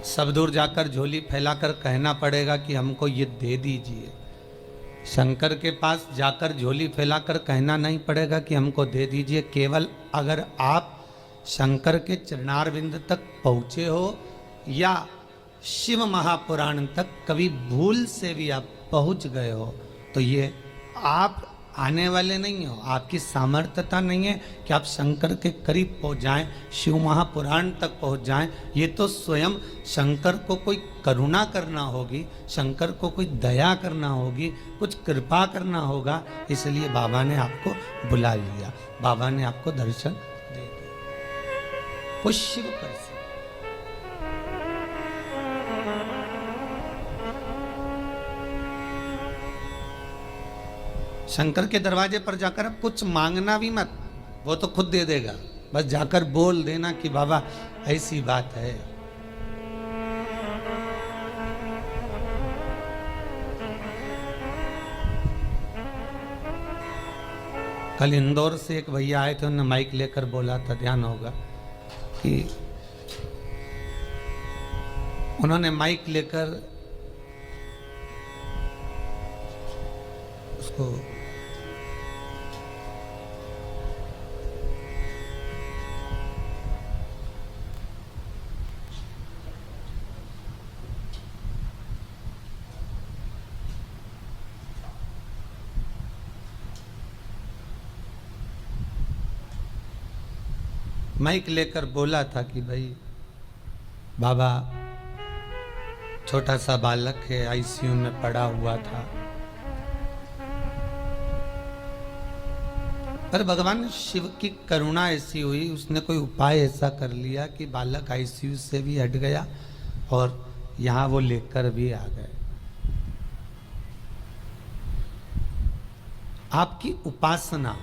सब दूर जाकर झोली फैलाकर कहना पड़ेगा कि हमको ये दे दीजिए। शंकर के पास जाकर झोली फैलाकर कहना नहीं पड़ेगा कि हमको दे दीजिए। केवल अगर आप शंकर के चरणारविंद तक पहुँचे हो या शिव महापुराण तक कभी भूल से भी आप पहुँच गए हो तो ये आप आने वाले नहीं हो, आपकी सामर्थ्यता नहीं है कि आप शंकर के करीब पहुंच जाएं, शिव महापुराण तक पहुंच जाएं। ये तो स्वयं शंकर को कोई करुणा करना होगी, शंकर को कोई दया करना होगी, कुछ कृपा करना होगा। इसलिए बाबा ने आपको बुला लिया, बाबा ने आपको दर्शन दे दिया। वो शिव कर से शंकर के दरवाजे पर जाकर अब कुछ मांगना भी मत, वो तो खुद दे देगा। बस जाकर बोल देना कि बाबा ऐसी बात है। कल इंदौर से एक भैया आए थे, उन्होंने माइक लेकर बोला था, ध्यान होगा कि उन्होंने माइक लेकर उसको माइक लेकर बोला था कि भाई बाबा छोटा सा बालक है, आईसीयू में पड़ा हुआ था, पर भगवान शिव की करुणा ऐसी हुई, उसने कोई उपाय ऐसा कर लिया कि बालक आईसीयू से भी हट गया और यहाँ वो लेकर भी आ गए। आपकी उपासना,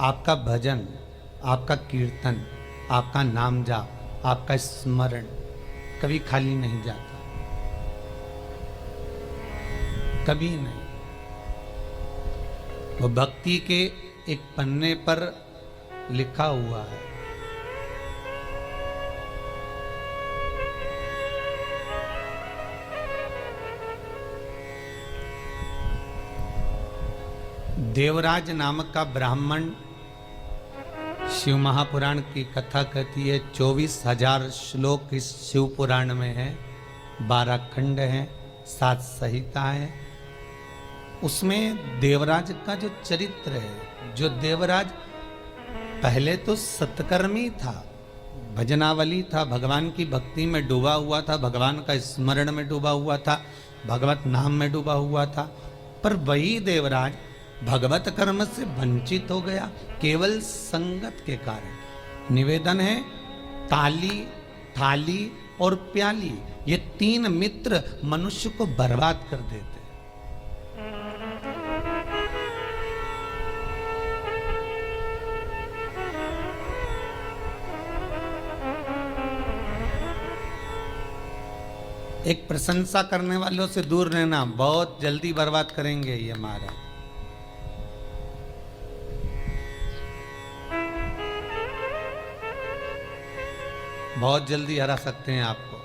आपका भजन, आपका कीर्तन, आपका नाम जाप, आपका स्मरण कभी खाली नहीं जाता, कभी नहीं। वो भक्ति के एक पन्ने पर लिखा हुआ है। देवराज नामक का ब्राह्मण शिव महापुराण की कथा कहती है। 24,000 श्लोक इस शिव पुराण में है, 12 खंड हैं, 7 संहिता है। उसमें देवराज का जो चरित्र है, जो देवराज पहले तो सत्कर्मी था, भजनावली था, भगवान की भक्ति में डूबा हुआ था, भगवान का स्मरण में डूबा हुआ था, भगवत नाम में डूबा हुआ था, पर वही देवराज भगवत कर्म से वंचित हो गया केवल संगत के कारण। निवेदन है, ताली, थाली और प्याली, ये 3 मित्र मनुष्य को बर्बाद कर देते। एक प्रशंसा करने वालों से दूर रहना, बहुत जल्दी बर्बाद करेंगे ये हमारा। बहुत जल्दी हरा सकते हैं आपको।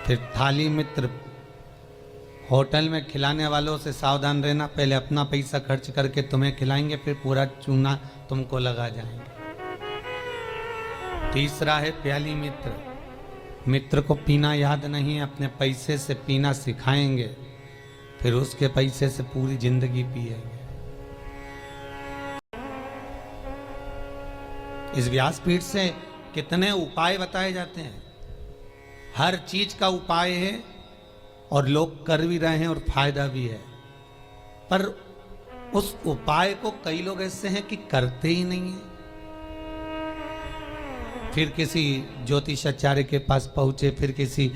फिर थाली मित्र, होटल में खिलाने वालों से सावधान रहना, पहले अपना पैसा खर्च करके तुम्हें खिलाएंगे, फिर पूरा चूना तुमको लगा जाएंगे। तीसरा है प्याली मित्र, मित्र को पीना याद नहीं है, अपने पैसे से पीना सिखाएंगे, फिर उसके पैसे से पूरी जिंदगी पिएंगे। इस व्यासपीठ से कितने उपाय बताए जाते हैं, हर चीज का उपाय है और लोग कर भी रहे हैं और फायदा भी है, पर उस उपाय को कई लोग ऐसे हैं कि करते ही नहीं है। फिर किसी ज्योतिषाचार्य के पास पहुंचे, फिर किसी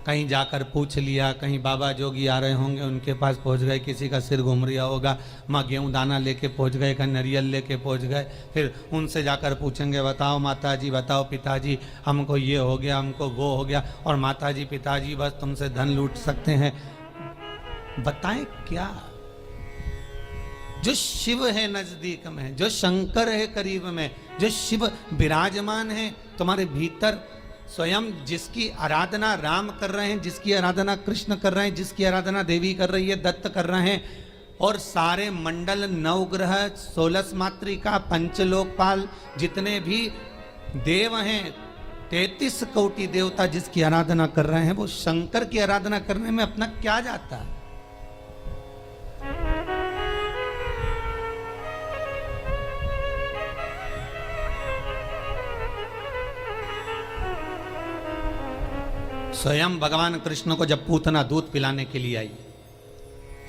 कहीं जाकर पूछ लिया, कहीं बाबा जोगी आ रहे होंगे उनके पास पहुंच गए, किसी का सिर घूम रहा होगा, माँ गेहूँ दाना लेके पहुंच गए, कहीं नारियल लेके पहुंच गए, फिर उनसे जाकर पूछेंगे, बताओ माताजी, बताओ पिताजी, हमको ये हो गया, हमको वो हो गया, और माताजी पिताजी बस तुमसे धन लूट सकते हैं। बताएं क्या? जो शिव है नजदीक में, जो शंकर है करीब में, जो शिव विराजमान है तुम्हारे भीतर, स्वयं जिसकी आराधना राम कर रहे हैं, जिसकी आराधना कृष्ण कर रहे हैं, जिसकी आराधना देवी कर रही है, दत्त कर रहे हैं, और सारे मंडल, नवग्रह, 16 मातृका, पंचलोकपाल, जितने भी देव हैं, 33 कोटि देवता जिसकी आराधना कर रहे हैं, वो शंकर की आराधना करने में अपना क्या जाता है? स्वयं भगवान कृष्ण को जब पूतना दूध पिलाने के लिए आई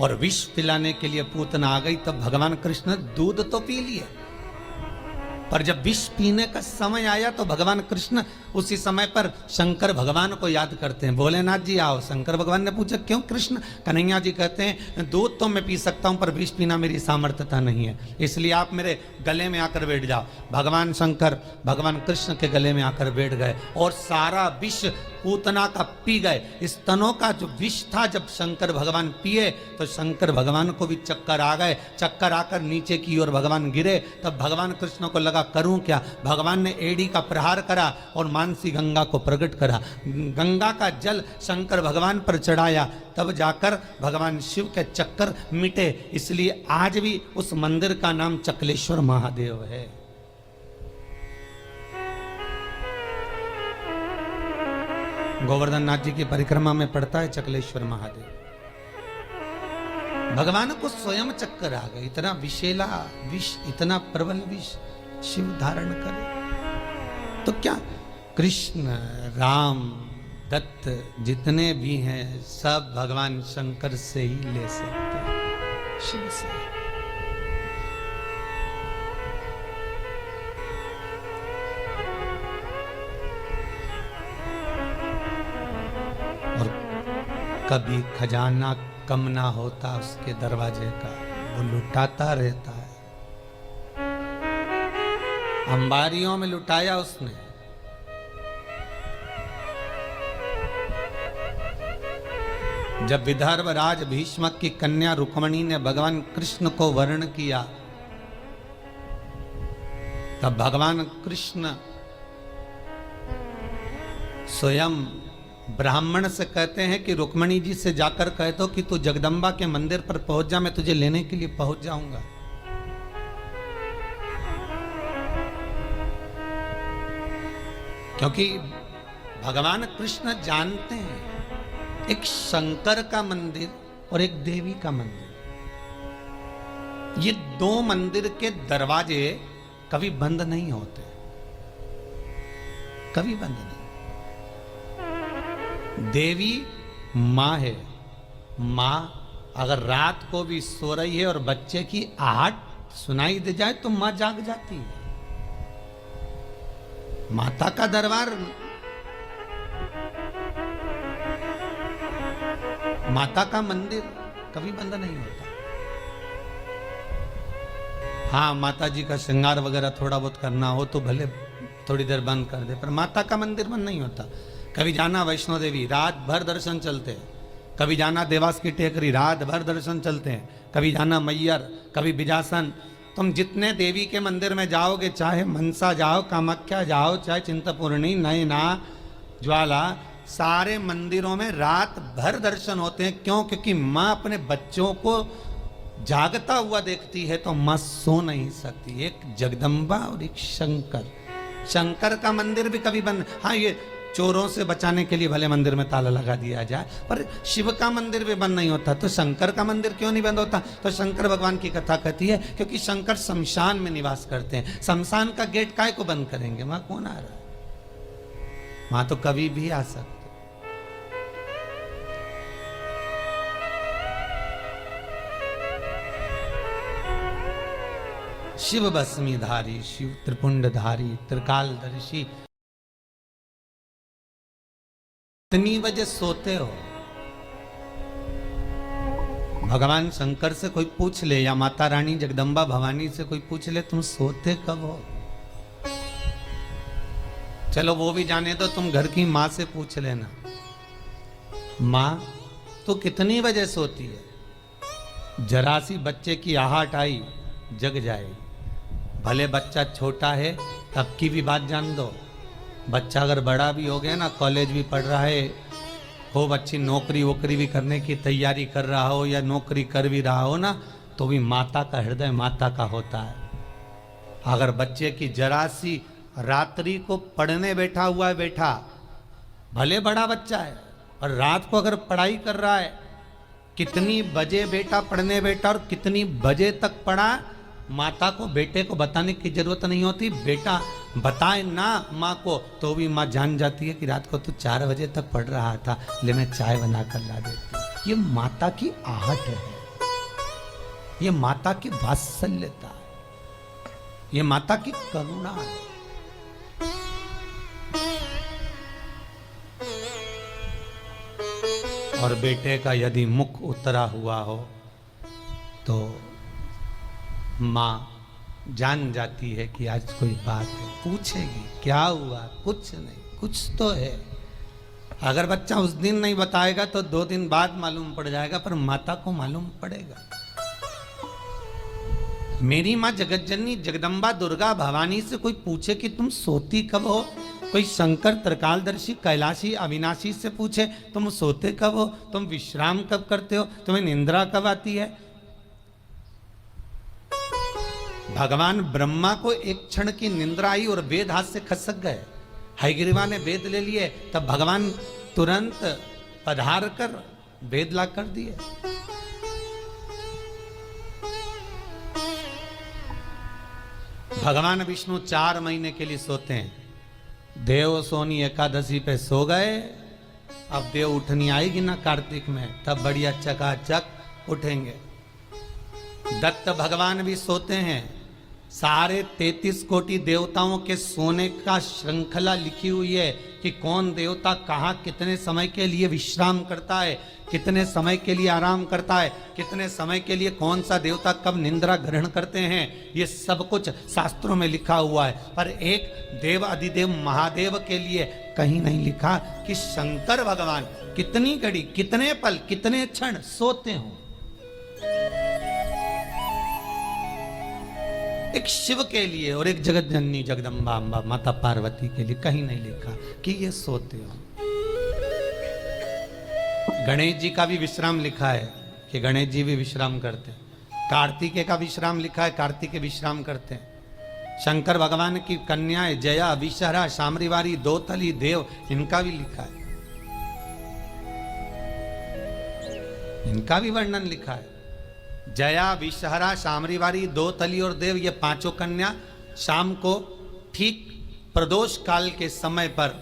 और विष पिलाने के लिए पूतना आ गई, तब भगवान कृष्ण दूध तो पी लिए, पर जब विष पीने का समय आया तो भगवान कृष्ण उसी समय पर शंकर भगवान को याद करते हैं। भोलेनाथ जी आओ। शंकर भगवान ने पूछा क्यों कृष्ण? कन्हैया जी कहते हैं दूध तो मैं पी सकता हूं, पर विष पीना मेरी सामर्थ्यता नहीं है, इसलिए आप मेरे गले में आकर बैठ जाओ। भगवान शंकर भगवान कृष्ण के गले में आकर बैठ गए और सारा विष पूतना का पी गए। स्तनों का जो विष था जब शंकर भगवान पिए तो शंकर भगवान को भी चक्कर आ गए। चक्कर आकर नीचे की ओर भगवान गिरे। तब भगवान कृष्ण को लगा करूं क्या? भगवान ने एड़ी का प्रहार करा और मानसी गंगा को प्रकट करा। गंगा का जल शंकर भगवान पर चढ़ाया, तब जाकर भगवान शिव के चक्कर मिटे। इसलिए आज भी उस मंदिर का नाम चकलेश्वर महादेव है। गोवर्धन नाथ जी की परिक्रमा में पड़ता है चकलेश्वर महादेव। भगवान को स्वयं चक्कर आ गए। इतना विषैला विष, इतना प्रबल विष शिव धारण करे तो क्या? कृष्ण, राम, दत्त जितने भी हैं सब भगवान शंकर से ही ले सकते हैं, शिव से। और कभी खजाना कम ना होता उसके दरवाजे का, वो लुटाता रहता है। अंबारियों में लुटाया उसने। जब विदर्भ राज भीष्मक की कन्या रुक्मणी ने भगवान कृष्ण को वर्ण किया, तब भगवान कृष्ण स्वयं ब्राह्मण से कहते हैं कि रुक्मणी जी से जाकर कह दो कि तू जगदम्बा के मंदिर पर पहुंच जा, मैं तुझे लेने के लिए पहुंच जाऊंगा। क्योंकि भगवान कृष्ण जानते हैं एक शंकर का मंदिर और एक देवी का मंदिर, ये दो मंदिर के दरवाजे कभी बंद नहीं होते, कभी बंद नहीं। देवी माँ है। माँ अगर रात को भी सो रही है और बच्चे की आहट सुनाई दे जाए तो माँ जाग जाती है। माता का दरबार, माता का मंदिर कभी बंद नहीं होता। हाँ, माता जी का श्रृंगार वगैरह थोड़ा बहुत करना हो तो भले थोड़ी देर बंद कर दे, पर माता का मंदिर बंद नहीं होता। कभी जाना वैष्णो देवी, रात भर दर्शन चलते हैं। कभी जाना देवास की टेकरी, रात भर दर्शन चलते हैं। कभी जाना मैयर, कभी बिजासन। तुम जितने देवी के मंदिर में जाओगे, चाहे मनसा जाओ, कामाख्या जाओ, चाहे चिंतपूर्णी, नैना, ज्वाला, सारे मंदिरों में रात भर दर्शन होते हैं। क्यों? क्योंकि माँ अपने बच्चों को जागता हुआ देखती है तो माँ सो नहीं सकती। एक जगदम्बा और एक शंकर। शंकर का मंदिर भी कभी बंद, हाँ ये चोरों से बचाने के लिए भले मंदिर में ताला लगा दिया जाए, पर शिव का मंदिर भी बंद नहीं होता। तो शंकर का मंदिर क्यों नहीं बंद होता? तो शंकर भगवान की कथा कहती है क्योंकि शंकर शमशान में निवास करते हैं। शमशान का गेट काहे को बंद करेंगे? वहां कौन आ रहा है? वहां तो कभी भी आ सकते। शिव भस्मीधारी, शिव त्रिपुंडधारी, त्रिकालदर्शी। इतनी बजे सोते हो? भगवान शंकर से कोई पूछ ले या माता रानी जगदम्बा भवानी से कोई पूछ ले तुम सोते कब हो? चलो वो भी जाने दो, तुम घर की माँ से पूछ लेना, माँ तू कितनी बजे सोती है? जरा सी बच्चे की आहट आई जग जाएगी। भले बच्चा छोटा है तब की भी बात जान दो। बच्चा अगर बड़ा भी हो गया ना, कॉलेज भी पढ़ रहा है, खूब अच्छी नौकरी वोकरी भी करने की तैयारी कर रहा हो या नौकरी कर भी रहा हो ना, तो भी माता का हृदय माता का होता है। अगर बच्चे की जरा सी रात्रि को पढ़ने बैठा हुआ है, बैठा भले बड़ा बच्चा है और रात को अगर पढ़ाई कर रहा है, कितनी बजे बेटा पढ़ने बैठा और कितनी बजे तक पढ़ा, माता को बेटे को बताने की जरूरत नहीं होती। बेटा बताए ना माँ को तो भी माँ जान जाती है कि रात को तू 4 बजे तक पढ़ रहा था, ले मैं चाय बना कर ला देती। ये माता की आहट है, ये माता की वात्सल्यता है, ये माता की करुणा है। और बेटे का यदि मुख उतरा हुआ हो तो माँ जान जाती है कि आज कोई बात है, पूछेगी क्या हुआ, कुछ नहीं, कुछ तो है। अगर बच्चा उस दिन नहीं बताएगा तो 2 दिन बाद मालूम पड़ जाएगा, पर माता को मालूम पड़ेगा। मेरी माँ जगतजननी जगदम्बा दुर्गा भवानी से कोई पूछे कि तुम सोती कब हो, कोई शंकर त्रिकालदर्शी कैलाशी अविनाशी से पूछे तुम सोते कब हो, तुम विश्राम कब करते हो, तुम्हें निंद्रा कब आती है। भगवान ब्रह्मा को एक क्षण की निंद्रा आई और वेद हाथ से खसक गए। हयग्रीवा ने वेद ले लिए, तब भगवान तुरंत पधार कर वेद ला कर दिए। भगवान विष्णु 4 महीने के लिए सोते हैं। देव सोनी एकादशी पे सो गए, अब देव उठनी आएगी ना कार्तिक में, तब बढ़िया चकाचक उठेंगे। दत्त भगवान भी सोते हैं। सारे 33 कोटि देवताओं के सोने का श्रृंखला लिखी हुई है कि कौन देवता कहाँ कितने समय के लिए विश्राम करता है, कितने समय के लिए आराम करता है, कितने समय के लिए कौन सा देवता कब निंद्रा ग्रहण करते हैं, ये सब कुछ शास्त्रों में लिखा हुआ है। पर एक देव अधिदेव महादेव के लिए कहीं नहीं लिखा कि शंकर भगवान कितनी घड़ी, कितने पल, कितने क्षण सोते हों। एक शिव के लिए और एक जगत जननी जगदम्बा अम्बा माता पार्वती के लिए कहीं नहीं लिखा कि ये सोते हो। गणेश जी का भी विश्राम लिखा है कि गणेश जी भी विश्राम करते हैं। कार्तिकेय का विश्राम लिखा है, कार्तिकेय विश्राम करते हैं। शंकर भगवान की कन्याएं जया, विषहरा, शामरीवारी, दोतली, देव, इनका भी लिखा है, इनका भी वर्णन लिखा है। जया, विषहरा, शामरीवारी, दोतली और देव, ये 5 कन्या शाम को ठीक प्रदोष काल के समय पर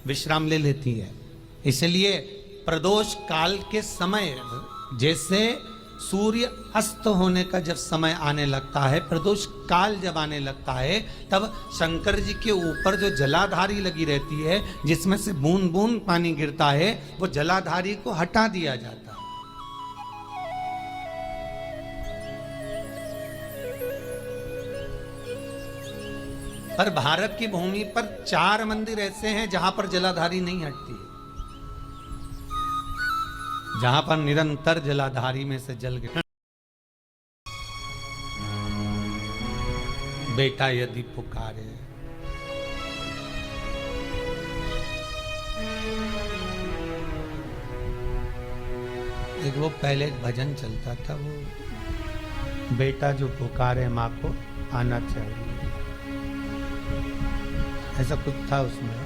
विश्राम ले लेती है। इसलिए प्रदोष काल के समय, जैसे सूर्य अस्त होने का जब समय आने लगता है, प्रदोष काल जब आने लगता है, तब शंकर जी के ऊपर जो जलाधारी लगी रहती है, जिसमें से बूंद बूंद पानी गिरता है, वो जलाधारी को हटा दिया जाता है। पर भारत की भूमि पर 4 मंदिर ऐसे हैं जहां पर जलाधारी नहीं हटती है, जहां पर निरंतर जलाधारी में से जल गिर। बेटा यदि पुकारे, एक वो पहले एक भजन चलता था, वो बेटा जो पुकारे माँ को आना चाहिए, ऐसा कुछ था उसमें।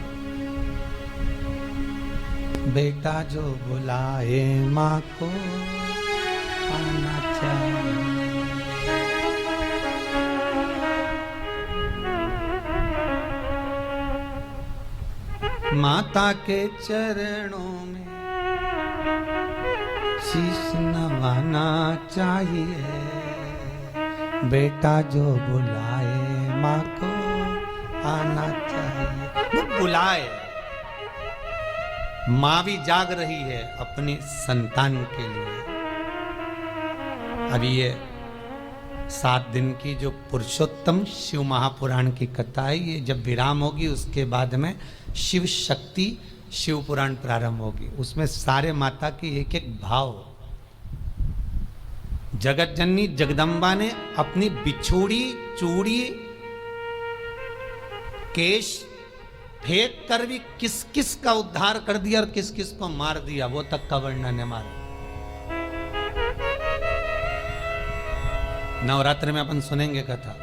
बेटा जो बुलाए माँ को आना चाहिए। माता के चरणों में शीश नवाना चाहिए। बेटा जो बुलाए माँ को आना चाहिए। वो बुलाए, माँ भी जाग रही है अपने संतान के लिए। अभी ये 7 दिन की जो पुरुषोत्तम शिव महापुराण की कथा है, ये जब विराम होगी उसके बाद में शिव शक्ति शिव पुराण प्रारंभ होगी। उसमें सारे माता के एक एक भाव, जगत जननी जगदम्बा ने अपनी बिछोड़ी चूड़ी केश फेंक कर भी किस किस का उद्धार कर दिया और किस किस को मार दिया, वो तक का वर्णन है हमारा। नवरात्र में अपन सुनेंगे कथा।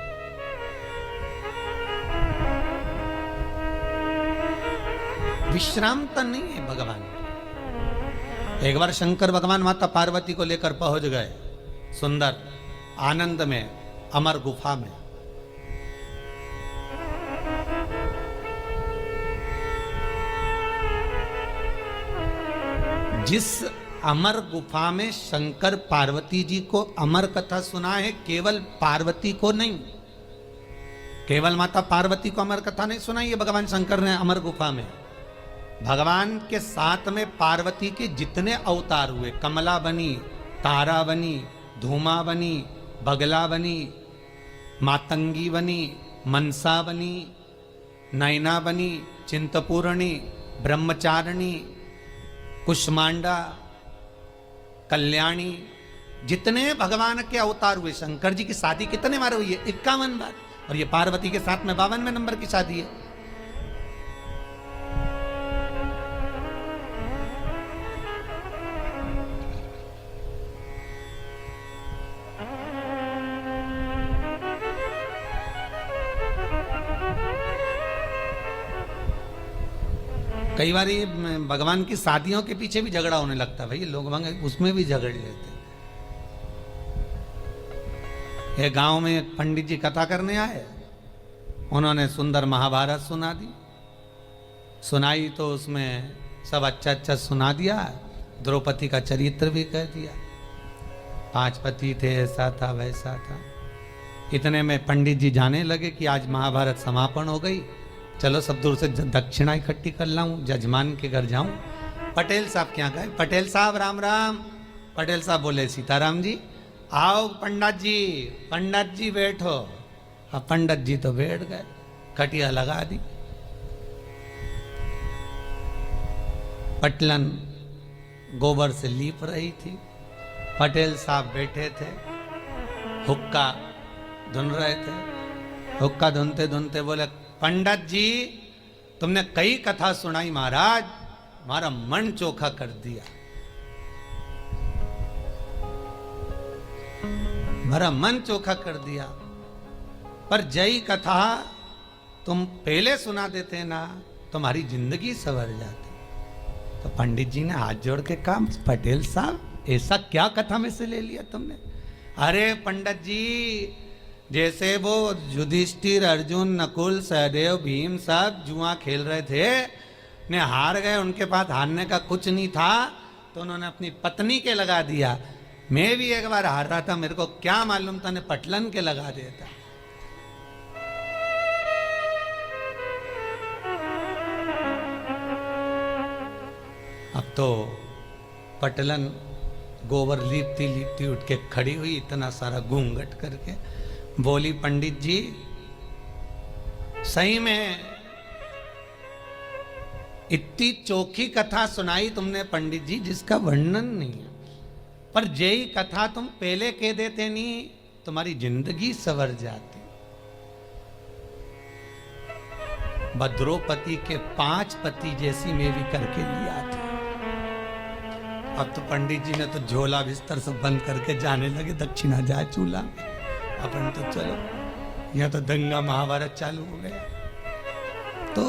विश्रामता नहीं है भगवान। एक बार शंकर भगवान माता पार्वती को लेकर पहुंच गए सुंदर आनंद में, अमर गुफा में। जिस अमर गुफा में शंकर पार्वती जी को अमर कथा सुना है, केवल पार्वती को नहीं, केवल माता पार्वती को अमर कथा नहीं सुनाई है भगवान शंकर ने अमर गुफा में। भगवान के साथ में पार्वती के जितने अवतार हुए, कमला बनी, तारा बनी, धूमा बनी, बगला बनी, मातंगी बनी, मनसा बनी, नैना बनी, चिंतपूर्णी, ब्रह्मचारिणी, कुष्मांडा, कल्याणी, जितने भगवान के अवतार हुए। शंकर जी की शादी कितने बार हुई है? 51 बार। और ये पार्वती के साथ में 52वें नंबर की शादी है। कई बार ये भगवान की शादियों के पीछे भी झगड़ा होने लगता है, भाई लोग उसमें भी झगड़ लेते। ये गांव में एक पंडित जी कथा करने आए, उन्होंने सुंदर महाभारत सुना दी। सुनाई तो उसमें सब अच्छा अच्छा सुना दिया, द्रौपदी का चरित्र भी कह दिया, 5 पति थे, ऐसा था वैसा था। इतने में पंडित जी जाने लगे कि आज महाभारत समापन हो गई, चलो सब दूर से दक्षिणा इकट्ठी कर लाऊं, जजमान के घर जाऊं। पटेल साहब क्या गए, पटेल साहब राम राम। पटेल साहब बोले सीताराम जी आओ। पंडित जी बैठो। अब पंडित जी तो बैठ गए, खटिया लगा दी, पटलन गोबर से लीप रही थी। पटेल साहब बैठे थे, हुक्का धुन रहे थे। हुक्का धुनते धुनते बोले पंडित जी तुमने कई कथा सुनाई महाराज, हमारा मन चोखा कर दिया, हमारा मन चोखा कर दिया। पर जय कथा तुम पहले सुना देते ना, तुम्हारी जिंदगी संवर जाती। तो पंडित जी ने हाथ जोड़ के कहा पटेल साहब ऐसा क्या कथा में से ले लिया तुमने? अरे पंडित जी, जैसे वो युधिष्ठिर, अर्जुन, नकुल, सहदेव, भीम सब जुआ खेल रहे थे, ने हार गए, उनके पास हारने का कुछ नहीं था, तो उन्होंने अपनी पत्नी के लगा दिया। मैं भी एक बार हार रहा था, मेरे को क्या मालूम था, ने पटलन के लगा दिया था। अब तो पटलन गोबर लीपती लीपती उठ के खड़ी हुई, इतना सारा घूंघट करके बोली पंडित जी सही में इतनी चोखी कथा सुनाई तुमने पंडित जी जिसका वर्णन नहीं है, पर जय कथा तुम पहले कह देते नहीं, तुम्हारी जिंदगी संवर जाती। द्रौपदी के 5 पति जैसी मैं भी करके लिया था। अब तो पंडित जी ने तो झोला बिस्तर सब बंद करके जाने लगे, दक्षिणा जाए चूल्हा। अपन तो चलो, यहाँ तो दंगा महाभारत चालू हो गया। तो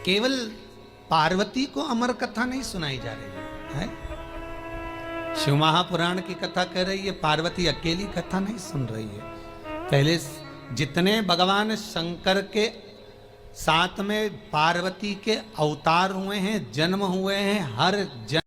केवल पार्वती को अमर कथा नहीं सुनाई जा रही है, शिव महापुराण की कथा कह रही है, पार्वती अकेली कथा नहीं सुन रही है। पहले जितने भगवान शंकर के साथ में पार्वती के अवतार हुए हैं, जन्म हुए हैं, हर जन्म